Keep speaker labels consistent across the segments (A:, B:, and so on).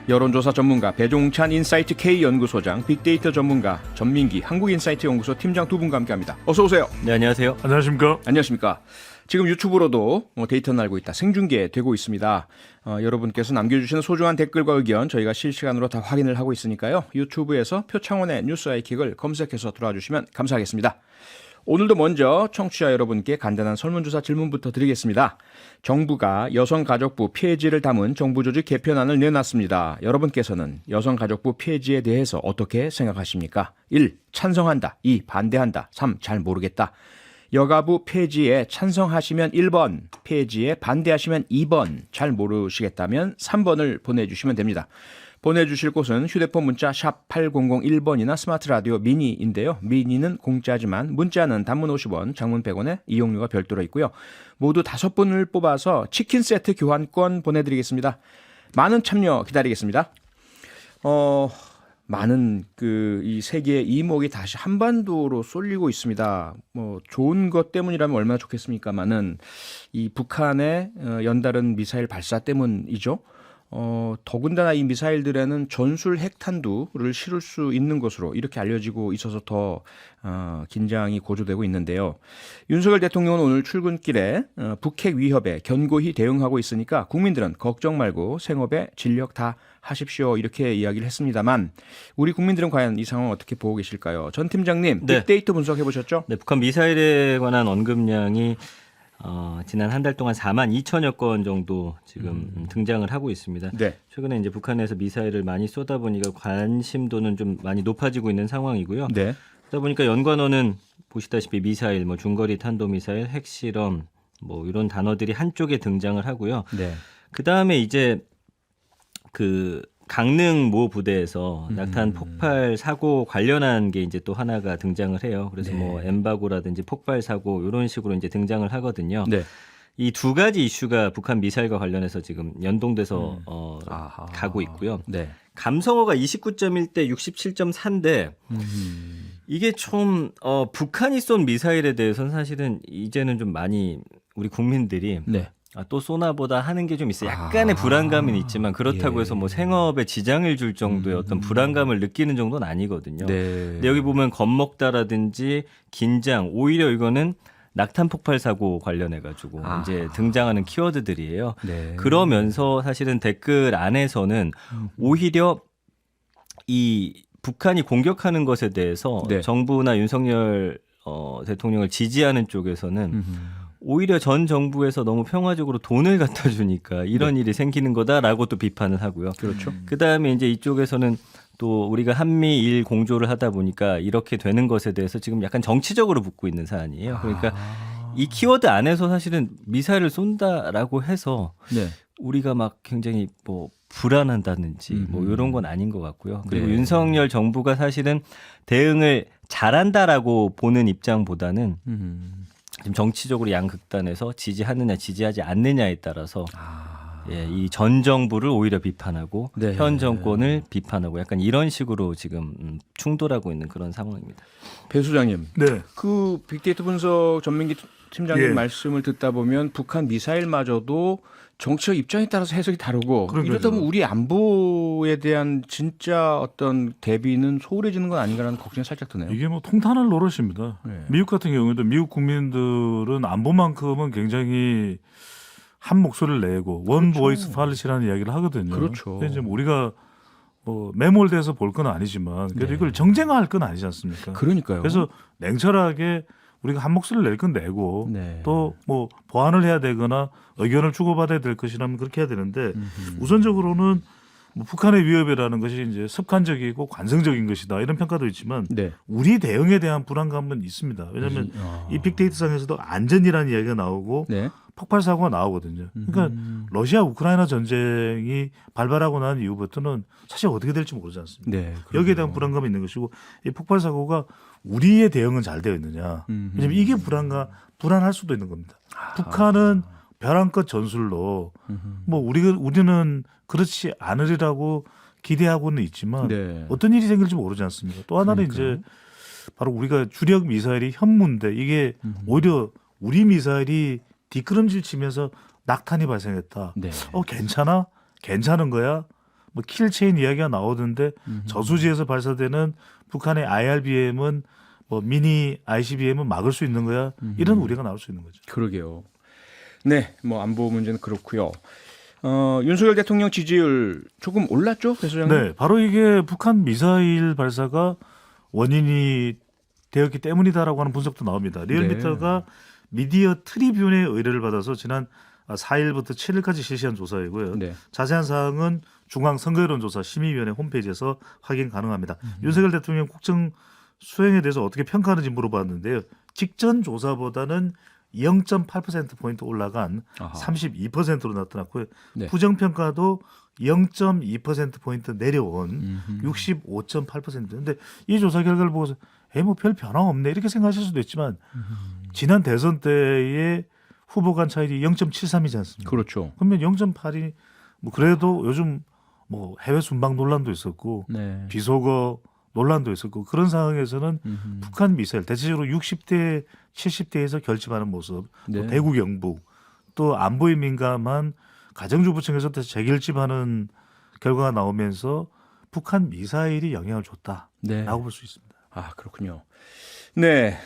A: 여론조사 전문가 배종찬 인사이트 K연구소장, 빅데이터 전문가 전민기 한국인사이트 연구소 팀장 두 분과 함께합니다. 어서 오세요.
B: 네, 안녕하세요.
C: 안녕하십니까.
A: 안녕하십니까. 지금 유튜브로도 데이터 날고 있다 생중계되고 있습니다. 여러분께서 남겨주시는 소중한 댓글과 의견 저희가 실시간으로 다 확인을 하고 있으니까요. 유튜브에서 표창원의 뉴스 아이킥을 검색해서 들어와 주시면 감사하겠습니다. 오늘도 먼저 청취자 여러분께 간단한 설문조사 질문부터 드리겠습니다. 정부가 여성가족부 폐지를 담은 정부조직 개편안을 내놨습니다. 여러분께서는 여성가족부 폐지에 대해서 어떻게 생각하십니까? 1. 찬성한다. 2. 반대한다. 3. 잘 모르겠다. 여가부 폐지에 찬성하시면 1번, 폐지에 반대하시면 2번, 잘 모르시겠다면 3번을 보내주시면 됩니다. 보내주실 곳은 휴대폰 문자 샵 8001번이나 스마트 라디오 미니인데요. 미니는 공짜지만 문자는 단문 50원, 장문 100원에 이용료가 별도로 있고요. 모두 5분을 뽑아서 치킨 세트 교환권 보내드리겠습니다. 많은 참여 기다리겠습니다. 많은 이 세계의 이목이 다시 한반도로 쏠리고 있습니다. 좋은 것 때문이라면 얼마나 좋겠습니까만은 이 북한의 연달은 미사일 발사 때문이죠. 더군다나 이 미사일들에는 전술 핵탄두를 실을 수 있는 것으로 이렇게 알려지고 있어서 더 긴장이 고조되고 있는데요. 윤석열 대통령은 오늘 출근길에 북핵 위협에 견고히 대응하고 있으니까 국민들은 걱정 말고 생업에 진력 다 하십시오 이렇게 이야기를 했습니다만 우리 국민들은 과연 이 상황 어떻게 보고 계실까요? 전 팀장님
B: 네.
A: 빅데이터 분석해 보셨죠?
B: 네, 북한 미사일에 관한 언급량이 지난 한 달 동안 4만 2천여 건 정도 지금 등장을 하고 있습니다.
A: 네.
B: 최근에 이제 북한에서 미사일을 많이 쏘다 보니까 관심도는 좀 많이 높아지고 있는 상황이고요.
A: 네.
B: 그러다 보니까 연관어는 보시다시피 미사일, 중거리 탄도미사일, 핵실험 이런 단어들이 한쪽에 등장을 하고요.
A: 네.
B: 그 다음에 이제 그 강릉 모 부대에서 낙탄 폭발 사고 관련한 게 이제 또 하나가 등장을 해요. 그래서
A: 네.
B: 엠바고라든지 폭발 사고 이런 식으로 이제 등장을 하거든요.
A: 네.
B: 이 두 가지 이슈가 북한 미사일과 관련해서 지금 연동돼서 가고 있고요.
A: 네.
B: 감성어가 29.1대 67.4인데 이게 좀 북한이 쏜 미사일에 대해서는 사실은 이제는 좀 많이 우리 국민들이
A: 네.
B: 또 쏘나보다 하는 게 좀 있어요. 약간의 불안감은 있지만 그렇다고 해서 생업에 지장을 줄 정도의 어떤 불안감을 느끼는 정도는 아니거든요.
A: 네.
B: 근데 여기 보면 겁먹다라든지 긴장, 오히려 이거는 낙탄 폭발 사고 관련해 가지고 이제 등장하는 키워드들이에요.
A: 네.
B: 그러면서 사실은 댓글 안에서는 오히려 이 북한이 공격하는 것에 대해서
A: 네.
B: 정부나 윤석열 대통령을 지지하는 쪽에서는 오히려 전 정부에서 너무 평화적으로 돈을 갖다 주니까 이런 일이 생기는 거다라고 또 비판을 하고요.
A: 그렇죠.
B: 그다음에 이제 이쪽에서는 또 우리가 한미일 공조를 하다 보니까 이렇게 되는 것에 대해서 지금 약간 정치적으로 붙고 있는 사안이에요. 그러니까 이 키워드 안에서 사실은 미사일을 쏜다라고 해서
A: 네.
B: 우리가 막 굉장히 불안한다든지 이런 건 아닌 것 같고요. 그리고
A: 네.
B: 윤석열 정부가 사실은 대응을 잘한다라고 보는 입장보다는 지금 정치적으로 양극단에서 지지하느냐 지지하지 않느냐에 따라서 이 전 정부를 오히려 비판하고
A: 네.
B: 현 정권을 비판하고 약간 이런 식으로 지금 충돌하고 있는 그런 상황입니다.
A: 배 수장님.
C: 네.
A: 그 빅데이터 분석 전민기 팀장님
C: 예.
A: 말씀을 듣다 보면 북한 미사일마저도 정치적 입장에 따라서 해석이 다르고
C: 그러니까요.
A: 이러다 보면 우리 안보에 대한 진짜 어떤 대비는 소홀해지는 건 아닌가라는 걱정이 살짝 드네요.
C: 이게 통탄할 노릇입니다.
A: 네.
C: 미국 같은 경우에도 미국 국민들은 안보만큼은 굉장히 한 목소리를 내고 원 보이스 팔리시라는 이야기를 하거든요.
A: 그렇죠.
C: 근데 이제 우리가 매몰돼서 볼 건 아니지만 그래도
A: 네.
C: 이걸 정쟁화할 건 아니지 않습니까?
A: 그러니까요.
C: 그래서 냉철하게 우리가 한 목소리를 낼 건 내고
A: 네.
C: 또 보완을 해야 되거나 의견을 주고받아야 될 것이라면 그렇게 해야 되는데 우선적으로는 북한의 위협이라는 것이 이제 습관적이고 관성적인 것이다 이런 평가도 있지만
A: 네.
C: 우리 대응에 대한 불안감은 있습니다. 왜냐하면 이 빅데이터상에서도 안전이라는 이야기가 나오고
A: 네.
C: 폭발 사고가 나오거든요. 그러니까 러시아 우크라이나 전쟁이 발발하고 난 이후부터는 사실 어떻게 될지 모르지 않습니까?
A: 네.
C: 여기에 대한 불안감이 있는 것이고 이 폭발 사고가 우리의 대응은 잘 되어 있느냐? 왜냐하면 이게 불안할 수도 있는 겁니다. 북한은 벼랑끝 전술로 우리는 그렇지 않으리라고 기대하고는 있지만
A: 네.
C: 어떤 일이 생길지 모르지 않습니까? 또 하나는 이제 바로 우리가 주력 미사일이 현무인데 이게 오히려 우리 미사일이 뒷걸음질 치면서 낙탄이 발생했다.
A: 네.
C: 괜찮아? 괜찮은 거야? 뭐 킬체인 이야기가 나오던데 저수지에서 발사되는 북한의 IRBM은 뭐 미니 ICBM은 막을 수 있는 거야? 이런 우려가 나올 수 있는 거죠.
A: 그러게요. 네, 뭐 안보 문제는 그렇고요. 윤석열 대통령 지지율 조금 올랐죠, 배 소장님?
C: 네, 바로 이게 북한 미사일 발사가 원인이 되었기 때문이다라고 하는 분석도 나옵니다. 리얼미터가 미디어 트리뷴의 의뢰를 받아서 지난 4일부터 7일까지 실시한 조사이고요.
A: 네.
C: 자세한 사항은 중앙선거여론조사 심의위원회 홈페이지에서 확인 가능합니다. 윤석열 대통령 국정 수행에 대해서 어떻게 평가하는지 물어봤는데요. 직전 조사보다는 0.8%포인트 올라간
A: 아하.
C: 32%로 나타났고요.
A: 네.
C: 부정평가도 0.2%포인트 내려온 65.8%인데 이 조사 결과를 보고서 뭐 별 변화 없네 이렇게 생각하실 수도 있지만 지난 대선 때의 후보 간 차이이 0.73이지 않습니까?
A: 그렇죠.
C: 그러면 0.8이 뭐 그래도 요즘 뭐 해외 순방 논란도 있었고
A: 네.
C: 비속어 논란도 있었고 그런 상황에서는 북한 미사일 대체적으로 60대 70대에서 결집하는 모습 또
A: 네.
C: 대구 경북 또 안보에 민감한 가정주부층에서 재결집하는 결과가 나오면서 북한 미사일이 영향을 줬다라고
A: 네.
C: 볼 수 있습니다.
A: 아, 그렇군요. 네,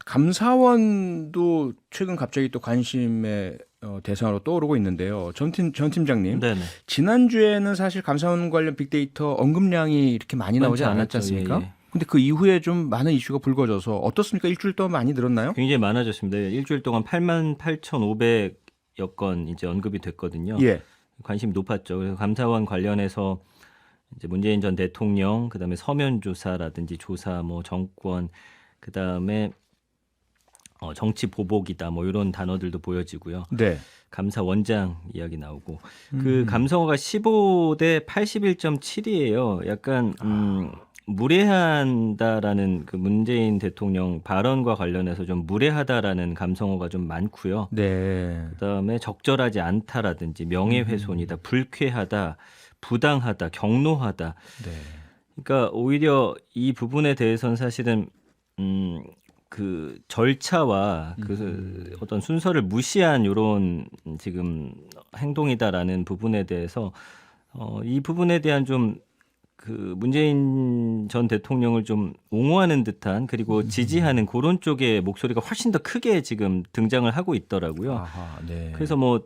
A: 감사원도 최근 갑자기 또 관심의 대상으로 떠오르고 있는데요. 전 팀장님,
B: 네네.
A: 지난주에는 사실 감사원 관련 빅데이터 언급량이 이렇게 많이 나오지
B: 많지
A: 않았지
B: 않았죠.
A: 않습니까?
B: 예, 예.
A: 근데 그 이후에 좀 많은 이슈가 불거져서 어떻습니까? 일주일 동안 많이 늘었나요?
B: 굉장히 많아졌습니다. 일주일 동안 88,500여 건 이제 언급이 됐거든요.
A: 예.
B: 관심이 높았죠. 그래서 감사원 관련해서 이제 문재인 전 대통령, 그다음에 서면 조사라든지 조사, 뭐 정권, 그다음에 정치 보복이다, 뭐 이런 단어들도 보여지고요.
A: 네.
B: 감사원장 이야기 나오고 그 감성어가 15대 81.7이에요. 약간 무례한다라는 그 문재인 대통령 발언과 관련해서 좀 무례하다라는 감성어가 좀 많고요.
A: 네.
B: 그다음에 적절하지 않다라든지 명예훼손이다, 불쾌하다, 부당하다, 경노하다.
A: 네.
B: 그러니까 오히려 이 부분에 대해서는 사실은 그 절차와 그 어떤 순서를 무시한 이런 지금 행동이다라는 부분에 대해서 이 부분에 대한 좀 그 문재인 전 대통령을 좀 옹호하는 듯한 그리고 지지하는 그런 쪽의 목소리가 훨씬 더 크게 지금 등장을 하고 있더라고요.
A: 아하, 네.
B: 그래서 뭐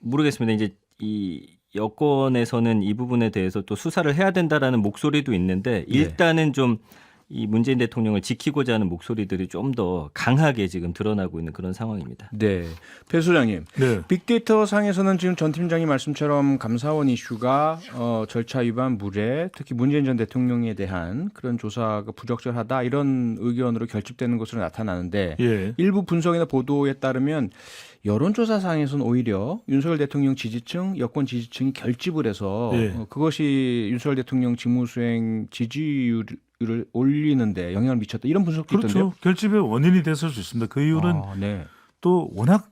B: 모르겠습니다. 이제 이 여권에서는 이 부분에 대해서 또 수사를 해야 된다라는 목소리도 있는데 일단은 좀 이 문재인 대통령을 지키고자 하는 목소리들이 좀 더 강하게 지금 드러나고 있는 그런 상황입니다.
A: 네. 배 소장님.
C: 네.
A: 빅데이터 상에서는 지금 전 팀장님 말씀처럼 감사원 이슈가 절차 위반 무례, 특히 문재인 전 대통령에 대한 그런 조사가 부적절하다 이런 의견으로 결집되는 것으로 나타나는데
C: 예.
A: 일부 분석이나 보도에 따르면 여론조사상에서는 오히려 윤석열 대통령 지지층, 여권 지지층이 결집을 해서 그것이 윤석열 대통령 직무수행 지지율을 올리는데 영향을 미쳤다 이런 분석도
C: 그렇죠.
A: 있던데요.
C: 결집의 원인이 됐을 수 있습니다. 그 이유는
A: 네.
C: 또 워낙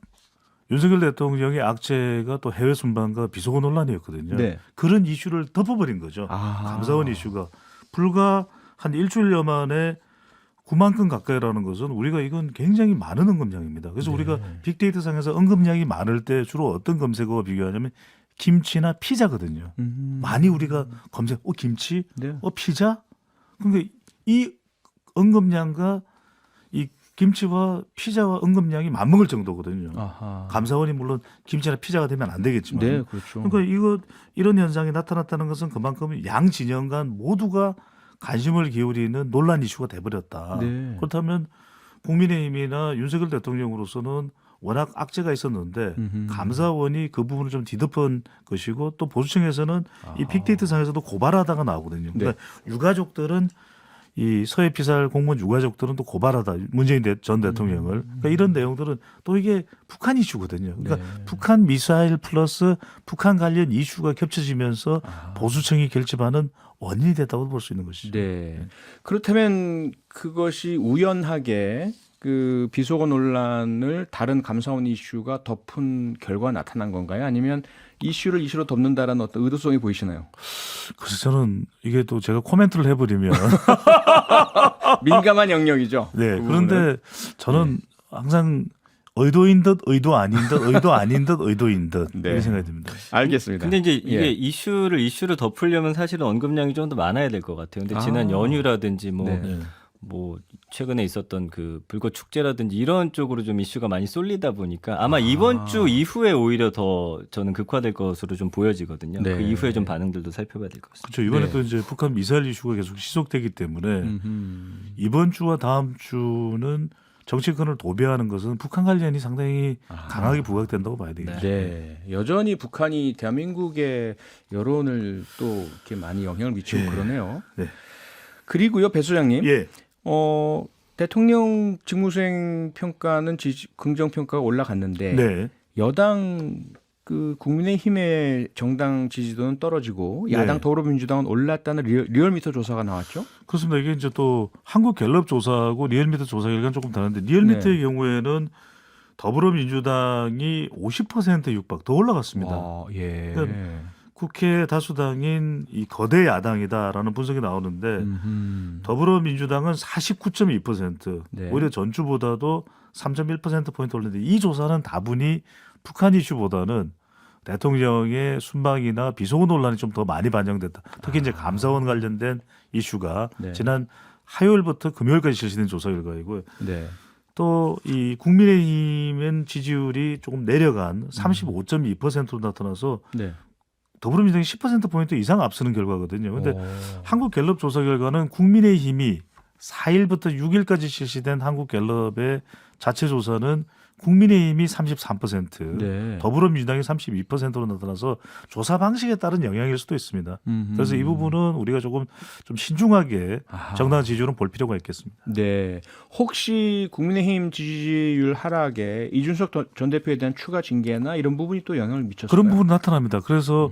C: 윤석열 대통령의 악재가 또 해외 순방과 비속어 논란이었거든요.
A: 네.
C: 그런 이슈를 덮어버린 거죠. 감사원 이슈가 불과 한 일주일여 만에 9만 건 가까이라는 것은 우리가 이건 굉장히 많은 언급량입니다. 그래서 우리가 빅데이터 상에서 언급량이 많을 때 주로 어떤 검색어와 비교하냐면 김치나 피자거든요. 많이 우리가 검색, 김치,
A: 네.
C: 피자? 그러니까 이 언급량과 이 김치와 피자와 언급량이 맞먹을 정도거든요.
A: 아하.
C: 감사원이 물론 김치나 피자가 되면 안 되겠지만.
A: 네, 그렇죠.
C: 그러니까 이런 현상이 나타났다는 것은 그만큼 양 진영 간 모두가 관심을 기울이는 논란 이슈가 돼버렸다.
A: 네.
C: 그렇다면 국민의힘이나 윤석열 대통령으로서는 워낙 악재가 있었는데 감사원이 그 부분을 좀 뒤덮은 것이고 또 보수층에서는 이 빅데이터 상에서도 고발하다가 나오거든요. 그러니까 유가족들은 이 서해 피살 공무원 유가족들은 또 고발하다 문재인 전 대통령을 그러니까 이런 내용들은 또 이게 북한 이슈거든요. 그러니까 북한 미사일 플러스 북한 관련 이슈가 겹쳐지면서 보수층이 결집하는 원인이 됐다고 볼 수 있는 것이죠.
A: 네. 그렇다면 그것이 우연하게 그 비속어 논란을 다른 감사원 이슈가 덮은 결과가 나타난 건가요? 아니면 이슈를 이슈로 덮는다라는 어떤 의도성이 보이시나요?
C: 그래서 저는 이게 또 제가 코멘트를 해버리면
A: 민감한 영역이죠.
C: 네.
A: 그
C: 그런데 저는 항상 의도인 듯 의도 아닌 듯 의도 아닌 듯 의도인 듯
A: 네.
C: 이렇게 생각이 듭니다.
A: 알겠습니다.
B: 근데 이제 이게
A: 예.
B: 이슈를 덮으려면 사실은 언급량이 좀 더 많아야 될 것 같아요. 근데 지난 연휴라든지
A: 네.
B: 뭐 최근에 있었던 그 불꽃 축제라든지 이런 쪽으로 좀 이슈가 많이 쏠리다 보니까 아마 이번 주 이후에 오히려 더 저는 극화될 것으로 좀 보여지거든요.
A: 네.
B: 그 이후에 좀 반응들도 살펴봐야 될 것 같습니다.
C: 그렇죠. 이번에
A: 네.
C: 또 이제 북한 미사일 이슈가 계속 지속되기 때문에 이번 주와 다음 주는 정치권을 도배하는 것은 북한 관련이 상당히 강하게 부각된다고 봐야 되겠죠.
A: 네, 여전히 북한이 대한민국의 여론을 또 이렇게 많이 영향을 미치고
C: 예.
A: 그러네요.
C: 네.
A: 그리고요, 배 소장님,
C: 예.
A: 대통령 직무수행 평가는 긍정 평가가 올라갔는데
C: 네.
A: 여당 그 국민의힘의 정당 지지도는 떨어지고 야당
C: 네.
A: 더불어민주당은 올랐다는 리얼미터 조사가 나왔죠.
C: 그렇습니다. 이게 이제 또 한국 갤럽 조사하고 리얼미터 조사 결과는 조금 다른데 리얼미터의
A: 네.
C: 경우에는 더불어민주당이 50% 육박 더 올라갔습니다.
A: 예.
C: 그러니까 국회 다수당인 이 거대 야당이다라는 분석이 나오는데 더불어민주당은 49.2%
A: 네.
C: 오히려 전주보다도 3.1%포인트 올랐는데 이 조사는 다분히 북한 이슈보다는 대통령의 순방이나 비속어 논란이 좀 더 많이 반영됐다. 특히 이제 감사원 관련된 이슈가
A: 네.
C: 지난 화요일부터 금요일까지 실시된 조사 결과이고요.
A: 네.
C: 또 이 국민의힘은 지지율이 조금 내려간 35.2%로 나타나서
A: 네.
C: 더불어민주당이 10%포인트 이상 앞서는 결과거든요. 그런데
A: 오.
C: 한국갤럽 조사 결과는 국민의힘이 4일부터 6일까지 실시된 한국갤럽의 자체 조사는 국민의힘이 33%,
A: 네.
C: 더불어민주당이 32%로 나타나서 조사 방식에 따른 영향일 수도 있습니다. 그래서 이 부분은 우리가 조금 좀 신중하게 정당 지지율은 볼 필요가 있겠습니다.
A: 네. 혹시 국민의힘 지지율 하락에 이준석 전 대표에 대한 추가 징계나 이런 부분이 또 영향을 미쳤을까요?
C: 그런 부분 나타납니다. 그래서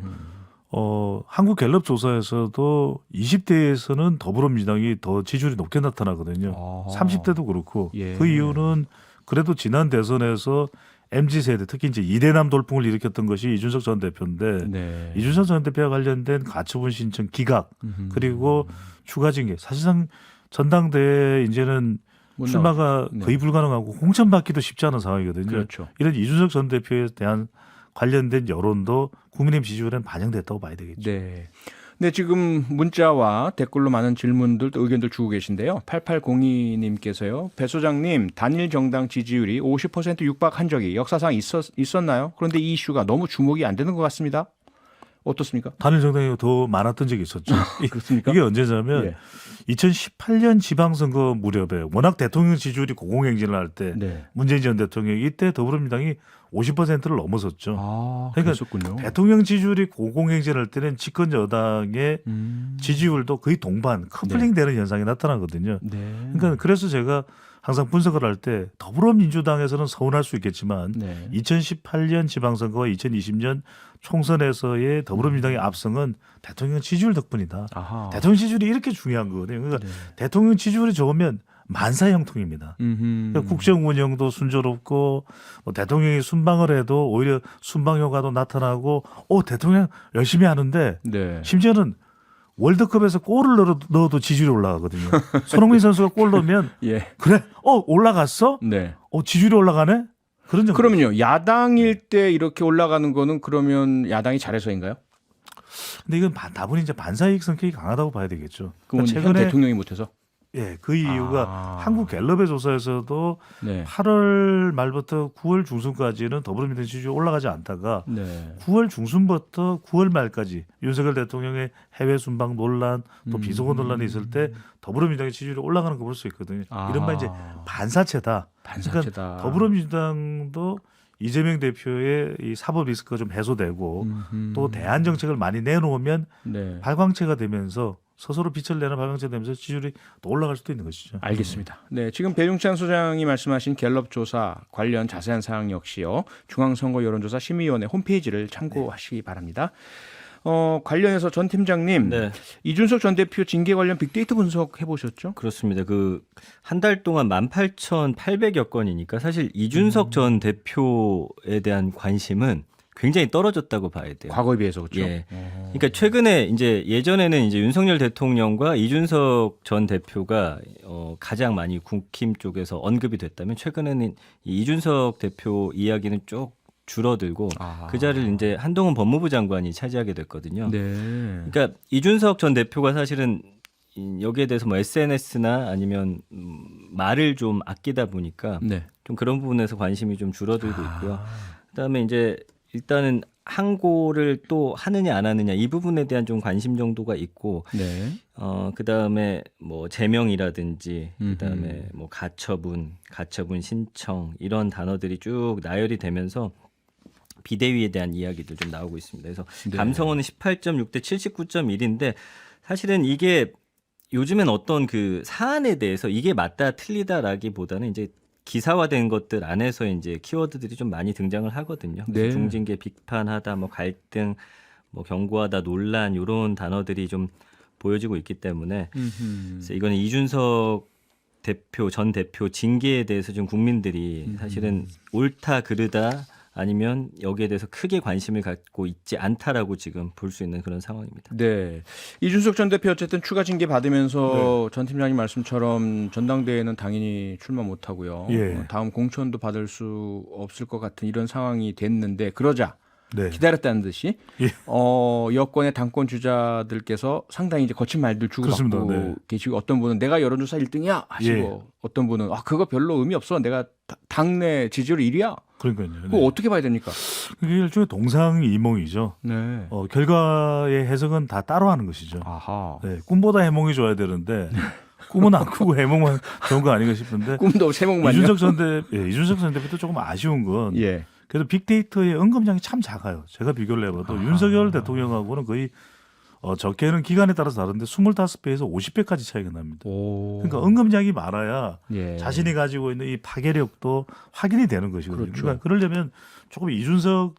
C: 한국갤럽 조사에서도 20대에서는 더불어민주당이 더 지지율이 높게 나타나거든요. 30대도 그렇고
A: 예.
C: 그 이유는 그래도 지난 대선에서 MZ세대 특히 이제 이대남 돌풍을 일으켰던 것이 이준석 전 대표인데
A: 네.
C: 이준석 전 대표와 관련된 가처분 신청 기각 그리고 추가 징계 사실상 전당대회 이제는
A: 못
C: 출마가
A: 네.
C: 거의 불가능하고 공천받기도 쉽지 않은 상황이거든요.
A: 그렇죠.
C: 이런 이준석 전 대표에 대한 관련된 여론도 국민의힘 지지율에는 반영됐다고 봐야 되겠죠.
A: 네. 네, 지금 문자와 댓글로 많은 질문들 또 의견들 주고 계신데요. 8802님께서요. 배 소장님, 단일 정당 지지율이 50% 육박한 적이 역사상 있었나요? 그런데 이 이슈가 너무 주목이 안 되는 것 같습니다. 어떻습니까?
C: 단일 정당이 더 많았던 적이 있었죠.
A: 그렇습니까?
C: 이게 언제냐면
A: 예.
C: 2018년 지방선거 무렵에 워낙 대통령 지지율이 고공행진을 할 때
A: 네.
C: 문재인 전 대통령이 이때 더불어민주당이 50%를 넘어섰죠.
A: 아,
C: 그러니까
A: 그랬었군요.
C: 대통령 지지율이 고공행진할 때는 집권 여당의 지지율도 거의 동반 커플링되는 현상이 나타나거든요.
A: 네.
C: 그러니까 그래서 제가 항상 분석을 할 때 더불어민주당에서는 서운할 수 있겠지만
A: 네.
C: 2018년 지방선거와 2020년 총선에서의 더불어민주당의 압승은 대통령 지지율 덕분이다.
A: 아하.
C: 대통령 지지율이 이렇게 중요한 거거든요. 그러니까
A: 네.
C: 대통령 지지율이 좋으면 만사형통입니다. 그러니까 국정 운영도 순조롭고 뭐 대통령이 순방을 해도 오히려 순방 효과도 나타나고 대통령 열심히 하는데
A: 네.
C: 심지어는 월드컵에서 골을 넣어도 지지율이 올라가거든요. 손흥민 선수가 골 넣으면
A: 예.
C: 그래 올라갔어?
A: 네.
C: 지지율이 올라가네? 그런 정도.
A: 그러면요. 야당일 때 이렇게 올라가는 거는 그러면 야당이 잘해서인가요?
C: 근데 이건 다분히 이제 반사이익 성격이 강하다고 봐야 되겠죠.
A: 그건
C: 그러니까
A: 현
C: 최근에
A: 대통령이 못해서?
C: 그 이유가 한국 갤럽의 조사에서도
A: 네.
C: 8월 말부터 9월 중순까지는 더불어민주당 지지율이 올라가지 않다가
A: 네.
C: 9월 중순부터 9월 말까지 윤석열 대통령의 해외 순방 논란 또 비속어 논란이 있을 때 더불어민주당의 지지율이 올라가는 거 볼 수 있거든요. 이른바 이제 반사체다.
A: 반사체다.
C: 그러니까 더불어민주당도 이재명 대표의 이 사법 리스크가 좀 해소되고 또 대안 정책을 많이 내놓으면
A: 네.
C: 발광체가 되면서 스스로 빛을 내는 발광체가 되면서 지지율이 또 올라갈 수도 있는 것이죠.
A: 알겠습니다. 네, 지금 배종찬 소장이 말씀하신 갤럽 조사 관련 자세한 사항 역시요. 중앙선거 여론조사 심의위원회 홈페이지를 참고하시기 바랍니다. 관련해서 전 팀장님,
B: 네.
A: 이준석 전 대표 징계 관련 빅데이터 분석해 보셨죠?
B: 그렇습니다. 그 한 달 동안 18,800여 건이니까 사실 이준석 전 대표에 대한 관심은 굉장히 떨어졌다고 봐야 돼요.
A: 과거에 비해서 그렇죠.
B: 예. 그러니까 최근에 이제 예전에는 이제 윤석열 대통령과 이준석 전 대표가 가장 많이 국힘 쪽에서 언급이 됐다면 최근에는 이 이준석 대표 이야기는 쭉 줄어들고 그 자리를 이제 한동훈 법무부 장관이 차지하게 됐거든요.
A: 네.
B: 그러니까 이준석 전 대표가 사실은 여기에 대해서 뭐 SNS나 아니면 말을 좀 아끼다 보니까
A: 네.
B: 좀 그런 부분에서 관심이 좀 줄어들고 있고요. 그다음에 이제 일단은 항고를 또 하느냐 안 하느냐 이 부분에 대한 좀 관심 정도가 있고
A: 네.
B: 그다음에 뭐 제명이라든지 그다음에 뭐 가처분 신청 이런 단어들이 쭉 나열이 되면서 비대위에 대한 이야기들 좀 나오고 있습니다. 그래서
A: 네.
B: 감성어는 18.6 대 79.1인데 사실은 이게 요즘엔 어떤 그 사안에 대해서 이게 맞다 틀리다라기보다는 이제 기사화된 것들 안에서 이제 키워드들이 좀 많이 등장을 하거든요. 그래서
A: 네.
B: 중징계 비판하다, 뭐 갈등, 뭐 경고하다, 논란 이런 단어들이 좀 보여지고 있기 때문에 그래서 이거는 이준석 전 대표 징계에 대해서 좀 국민들이 사실은 옳다 그르다 아니면 여기에 대해서 크게 관심을 갖고 있지 않다라고 지금 볼 수 있는 그런 상황입니다.
A: 네. 이준석 전 대표 어쨌든 추가 징계 받으면서 전 팀장님 말씀처럼 전당대회는 당연히 출마 못 하고요.
C: 예.
A: 다음 공천도 받을 수 없을 것 같은 이런 상황이 됐는데 그러자
C: 네.
A: 기다렸다는 듯이
C: 예.
A: 여권의 당권 주자들께서 상당히 이제 거친 말들 주고받고
C: 그렇습니다. 네.
A: 계시고 어떤 분은 내가 여론조사 1등이야 하시고
C: 예.
A: 어떤 분은 그거 별로 의미 없어 내가 당내 지지율 1위야.
C: 그러니까요.
A: 그거
C: 네.
A: 어떻게 봐야 됩니까?
C: 그게 일종의 동상이몽이죠.
A: 네.
C: 결과의 해석은 다 따로 하는 것이죠.
A: 아하.
C: 네, 꿈보다 해몽이 좋아야 되는데 꿈은 안 꾸고 해몽만 좋은 거 아닌가 싶은데
A: 꿈도 세목만요.
C: 이준석 전 대표도 조금 아쉬운 건
A: 예.
C: 그래도 빅데이터의 언급량이 참 작아요. 제가 비교를 해봐도 윤석열 대통령하고는 거의 적게는 기간에 따라서 다른데 25배에서 50배까지 차이가 납니다.
A: 오.
C: 그러니까 언급량이 많아야
A: 예.
C: 자신이 가지고 있는 이 파괴력도 확인이 되는 것이거든요.
A: 그렇죠.
C: 그러니까 그러려면 조금 이준석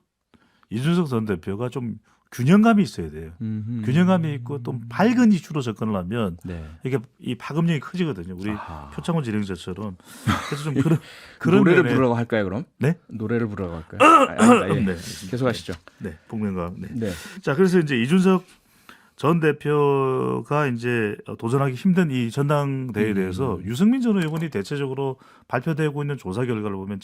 C: 전 대표가 좀 균형감이 있어야 돼요. 균형감이 있고 또 밝은 이슈로 접근을 하면
A: 네.
C: 이게 이 파급력이 커지거든요. 우리
A: 아하.
C: 표창원 진행자처럼 그래서 좀 그런
A: 노래를
C: 면에-
A: 부르라고 할까요, 그럼?
C: 네?
A: 노래를 부르라고 할까요? 아니다, 예.
C: 네.
A: 계속하시죠.
C: 네, 복면가. 네.
A: 네.
C: 자, 그래서 이제 이준석 전 대표가 이제 도전하기 힘든 이 전당대회에 대해서 유승민 전 의원이 대체적으로 발표되고 있는 조사 결과를 보면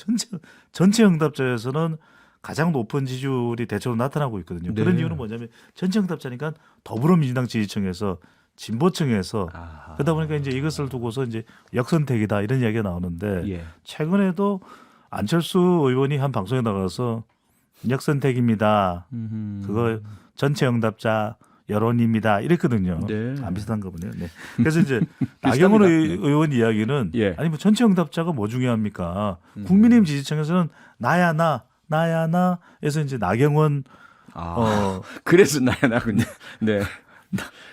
C: 전체 응답자에서는 가장 높은 지지율이 대체로 나타나고 있거든요.
A: 네.
C: 그런 이유는 뭐냐면 전체 응답자니까 더불어민주당 지지층에서 진보층에서
A: 아하.
C: 그러다 보니까 이제 이것을 두고서 이제 역선택이다 이런 이야기가 나오는데
A: 예.
C: 최근에도 안철수 의원이 한 방송에 나가서 역선택입니다. 그거 전체 응답자 여론입니다. 이랬거든요.
A: 네.
C: 안 비슷한가 보네요. 네. 그래서 이제 나경원 의원 이야기는
A: 예.
C: 아니 뭐 전체 응답자가 뭐 중요합니까? 국민의힘 지지층에서는 나야 나에서 이제 나경원
A: 그래서 나야나군요. 네.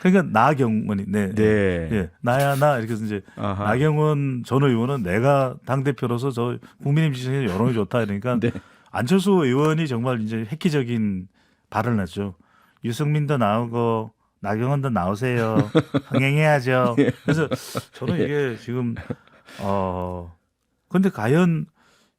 C: 그러니까 나경원이 네.
A: 네.
C: 예. 나야 나 이렇게 해서 이제
A: 아하.
C: 나경원 전 의원은 내가 당 대표로서 저 국민의힘 지지층에 여론이 좋다 이러니까
A: 네.
C: 안철수 의원이 정말 이제 획기적인 발언을 했죠. 유승민도 나오고 나경원도 나오세요. 흥행해야죠. 그래서 저는 이게 지금 근데 과연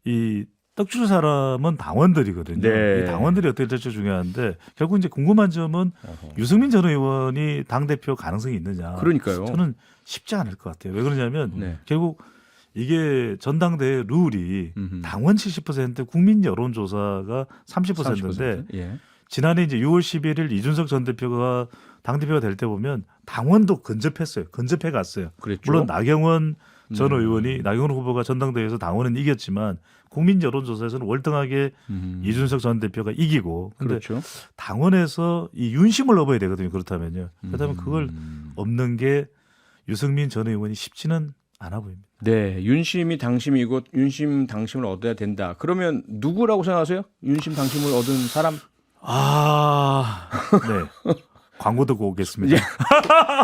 C: 이 떡줄 사람은 당원들이거든요.
A: 네.
C: 이 당원들이 어떻게 될지 중요한데 결국 이제 궁금한 점은 유승민 전 의원이 당 대표 가능성이 있느냐.
A: 그러니까요.
C: 저는 쉽지 않을 것 같아요. 왜 그러냐면
A: 네.
C: 결국 이게 전당대회 룰이
A: 음흠.
C: 당원 70% 국민 여론조사가 30%인데
A: 30%? 예.
C: 지난해 이제 6월 11일 이준석 전 대표가 당 대표가 될 때 보면 당원도 근접했어요. 근접해 갔어요.
A: 그랬죠.
C: 물론 나경원 전 의원이 나경원 후보가 전당대회에서 당원은 이겼지만 국민 여론조사에서는 월등하게 이준석 전 대표가 이기고 근데
A: 그렇죠.
C: 당원에서 이 윤심을 얻어야 되거든요. 그렇다면요. 그렇다면 그걸 얻는 게 유승민 전 의원이 쉽지는 않아 보입니다.
A: 네, 윤심이 당심이고 윤심 당심을 얻어야 된다. 그러면 누구라고 생각하세요? 윤심 당심을 얻은 사람?
C: 네. 광고 듣고 오겠습니다.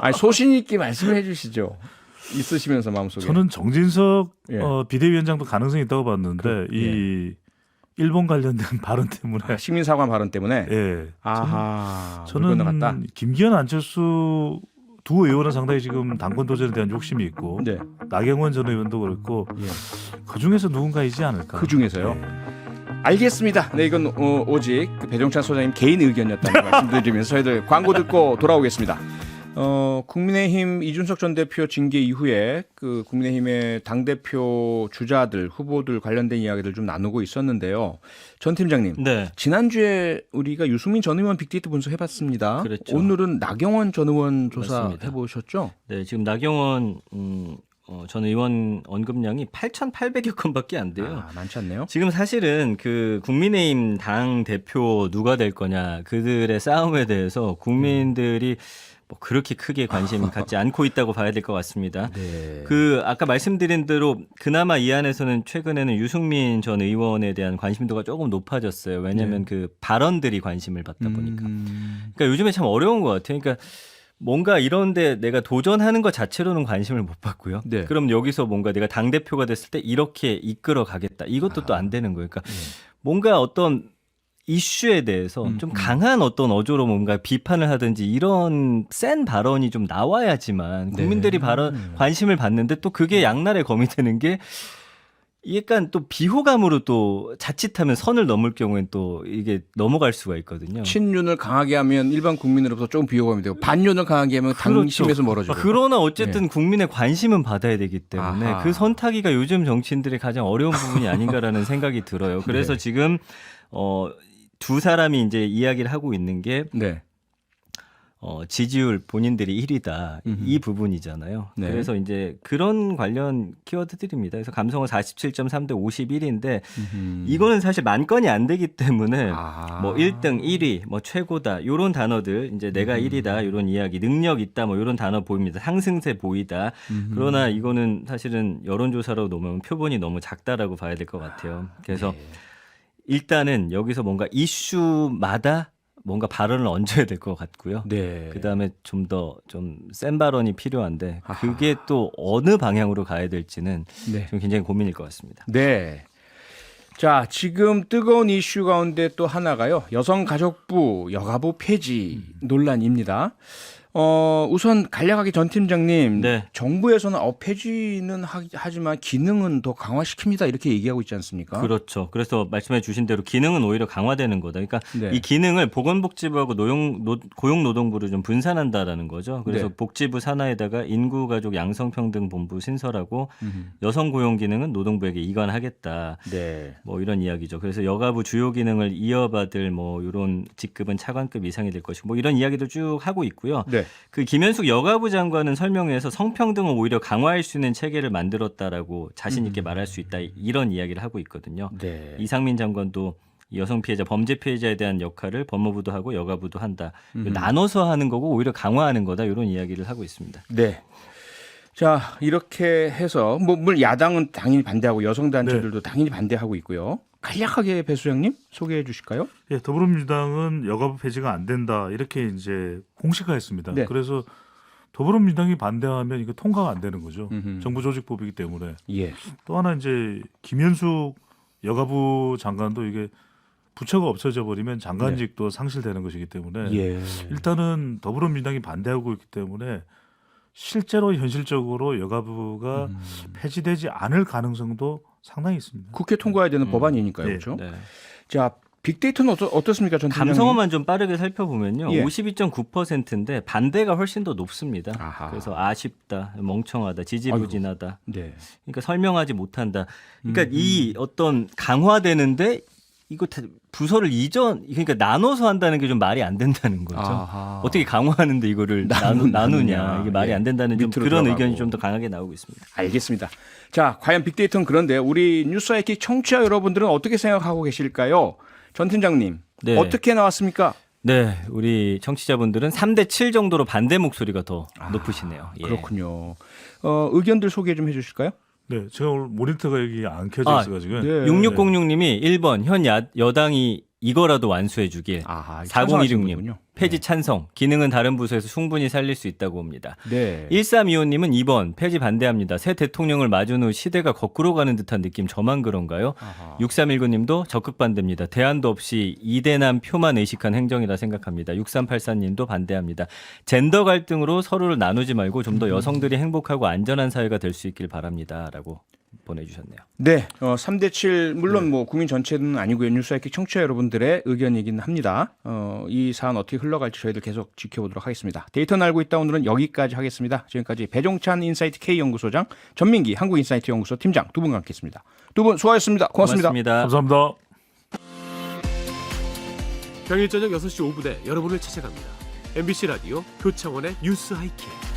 A: 아니, 소신 있게 말씀해 주시죠. 있으시면서 마음속에.
C: 저는 정진석
A: 예.
C: 비대위원장도 가능성이 있다고 봤는데 이 일본 관련된 발언 때문에
A: 식민사관 발언 때문에.
C: 예.
A: 아하. 물 건너갔다.
C: 저는 김기현 안철수 두 의원은 상당히 지금 당권 도전에 대한 욕심이 있고
A: 네.
C: 나경원 전 의원도 그렇고
A: 예.
C: 그 중에서 누군가이지 않을까.
A: 그 중에서요.
C: 예.
A: 알겠습니다. 네, 이건 오직 그 배종찬 소장님 개인 의견이었다는 말씀드리면서 저희들 광고 듣고 돌아오겠습니다. 국민의힘 이준석 전 대표 징계 이후에 그 국민의힘의 당대표 주자들, 후보들 관련된 이야기들 좀 나누고 있었는데요. 전 팀장님,
B: 네.
A: 지난주에 우리가 유승민 전 의원 빅데이터 분석해봤습니다.
B: 그렇죠.
A: 오늘은 나경원 전 의원 조사
B: 맞습니다.
A: 해보셨죠?
B: 네, 지금 나경원 전 의원 언급량이 8,800여 건밖에 안 돼요.
A: 많지 않네요.
B: 지금 사실은 그 국민의힘 당 대표 누가 될 거냐 그들의 싸움에 대해서 국민들이 뭐 그렇게 크게 관심 갖지 않고 있다고 봐야 될 것 같습니다.
A: 네.
B: 그 아까 말씀드린 대로 그나마 이 안에서는 최근에는 유승민 전 의원에 대한 관심도가 조금 높아졌어요. 왜냐하면 그 발언들이 관심을 받다 보니까. 그러니까 요즘에 참 어려운 것 같아요. 그러니까 뭔가 이런데 내가 도전하는 것 자체로는 관심을 못 받고요.
A: 네.
B: 그럼 여기서 뭔가 내가 당대표가 됐을 때 이렇게 이끌어 가겠다. 이것도 또 안 되는 거예요. 그러니까 뭔가 어떤 이슈에 대해서 좀 강한 어떤 어조로 뭔가 비판을 하든지 이런 센 발언이 좀 나와야지만 국민들이 관심을 받는데 또 그게 양날의 검이 되는 게 약간 또 비호감으로 또 자칫하면 선을 넘을 경우엔 또 이게 넘어갈 수가 있거든요.
A: 친윤을 강하게 하면 일반 국민으로부터 조금 비호감이 되고 반윤을 강하게 하면 당심에서 멀어지고.
B: 그러나 어쨌든 국민의 관심은 받아야 되기 때문에
A: 아하.
B: 그 선타기가 요즘 정치인들의 가장 어려운 부분이 아닌가라는 생각이 들어요. 그래서 지금 두 사람이 이제 이야기를 하고 있는 게
A: 네.
B: 지지율 본인들이 1위다 이 부분이잖아요.
A: 네.
B: 그래서 이제 그런 관련 키워드들입니다. 그래서 감성어 47.3 대 51인데 이거는 사실 만 건이 안 되기 때문에 뭐 1등, 1위, 뭐 최고다 이런 단어들 이제 내가 1위다 이런 이야기, 능력 있다 뭐 이런 단어 보입니다. 상승세 보이다. 그러나 이거는 사실은 여론조사로 놓으면 표본이 너무 작다라고 봐야 될 것 같아요. 그래서 일단은 여기서 뭔가 이슈마다 뭔가 발언을 얹어야 될 것 같고요.
A: 네.
B: 그다음에 좀 더 좀 센 발언이 필요한데 그게 또 어느 방향으로 가야 될지는
A: 네.
B: 좀 굉장히 고민일 것 같습니다.
A: 네. 자, 지금 뜨거운 이슈 가운데 또 하나가요. 여성가족부 여가부 폐지 논란입니다. 우선 간략하게 전 팀장님,
B: 네.
A: 정부에서는 폐지는 하지만 기능은 더 강화시킵니다 이렇게 얘기하고 있지 않습니까?
B: 그렇죠. 그래서 말씀해 주신 대로 기능은 오히려 강화되는 거다. 그러니까
A: 네.
B: 이 기능을 보건복지부하고 고용노동부를 좀 분산한다라는 거죠. 그래서
A: 네.
B: 복지부 산하에다가 인구가족 양성평등본부 신설하고 여성고용 기능은 노동부에게 이관하겠다.
A: 네.
B: 뭐 이런 이야기죠. 그래서 여가부 주요 기능을 이어받을 뭐 이런 직급은 차관급 이상이 될 것이고 뭐 이런 이야기도 쭉 하고 있고요.
A: 네.
B: 그 김현숙 여가부 장관은 설명회에서 성평등을 오히려 강화할 수 있는 체계를 만들었다라고 자신 있게 말할 수 있다 이런 이야기를 하고 있거든요.
A: 네.
B: 이상민 장관도 여성 피해자, 범죄 피해자에 대한 역할을 법무부도 하고 여가부도 한다. 나눠서 하는 거고 오히려 강화하는 거다 이런 이야기를 하고 있습니다.
A: 네. 자, 이렇게 해서 물론 야당은 당연히 반대하고 여성 단체들도 당연히 반대하고 있고요. 간략하게 배 소장님 소개해 주실까요?
C: 예, 더불어민주당은 여가부 폐지가 안 된다 이렇게 이제 공식화했습니다.
A: 네.
C: 그래서 더불어민주당이 반대하면 이거 통과가 안 되는 거죠. 정부조직법이기 때문에.
A: 예.
C: 또 하나 이제 김현숙 여가부 장관도 이게 부처가 없어져 버리면 장관직도 상실되는 것이기 때문에
A: 예.
C: 일단은 더불어민주당이 반대하고 있기 때문에 실제로 현실적으로 여가부가 폐지되지 않을 가능성도 상당히 있습니다.
A: 국회 통과해야 되는 법안이니까요.
C: 네.
A: 그렇죠?
B: 네.
A: 자, 빅데이터는 어떻습니까? 전 팀장님?
B: 감성어만 좀 빠르게 살펴보면요.
A: 예.
B: 52.9%인데 반대가 훨씬 더 높습니다.
A: 아하.
B: 그래서 아쉽다, 멍청하다, 지지부진하다.
A: 네.
B: 그러니까 설명하지 못한다. 그러니까 이 어떤 강화되는데 이거 부서를 그러니까 나눠서 한다는 게 좀 말이 안 된다는 거죠.
A: 아하.
B: 어떻게 강화하는데 이거를 나누냐. 이게 말이
A: 예.
B: 안 된다는 좀
A: 밑으로
B: 그런
A: 들어가고.
B: 의견이 좀 더 강하게 나오고 있습니다.
A: 알겠습니다. 자, 과연 빅데이터는 그런데 우리 뉴스아이킥 청취자 여러분들은 어떻게 생각하고 계실까요? 전 팀장님,
B: 네.
A: 어떻게 나왔습니까?
B: 네, 우리 청취자분들은 3대 7 정도로 반대 목소리가 더 높으시네요. 예.
A: 그렇군요. 의견들 소개 좀 해주실까요?
C: 네, 제가 오늘 모니터가 여기 안 켜져 있어가지고
A: 네.
B: 6606님이 1번 현 여당이 이거라도 완수해 주길.
A: 아하,
B: 4016님
A: 찬성하시는군요.
B: 폐지 찬성. 기능은 다른 부서에서 충분히 살릴 수 있다고 봅니다.
A: 네.
B: 1325님은 2번 폐지 반대합니다. 새 대통령을 맞은 후 시대가 거꾸로 가는 듯한 느낌 저만 그런가요?
A: 아하.
B: 6319님도 적극 반대입니다. 대안도 없이 이대남 표만 의식한 행정이라 생각합니다. 6384님도 반대합니다. 젠더 갈등으로 서로를 나누지 말고 좀 더 여성들이 행복하고 안전한 사회가 될 수 있길 바랍니다. 라고 보내주셨네요.
A: 네, 3대7 물론 뭐 국민 전체는 아니고요. 뉴스하이킥 청취자 여러분들의 의견이긴 합니다. 이 사안 어떻게 흘러갈지 저희들 계속 지켜보도록 하겠습니다. 데이터는 알고 있다 오늘은 여기까지 하겠습니다. 지금까지 배종찬 인사이트 K 연구소장, 전민기 한국인사이트 연구소 팀장 두 분과 함께했습니다. 두 분 수고하셨습니다. 고맙습니다.
C: 감사합니다.
D: 평일 저녁 6시 5분에 여러분을 찾아갑니다. MBC 라디오 표창원의 뉴스 하이킥.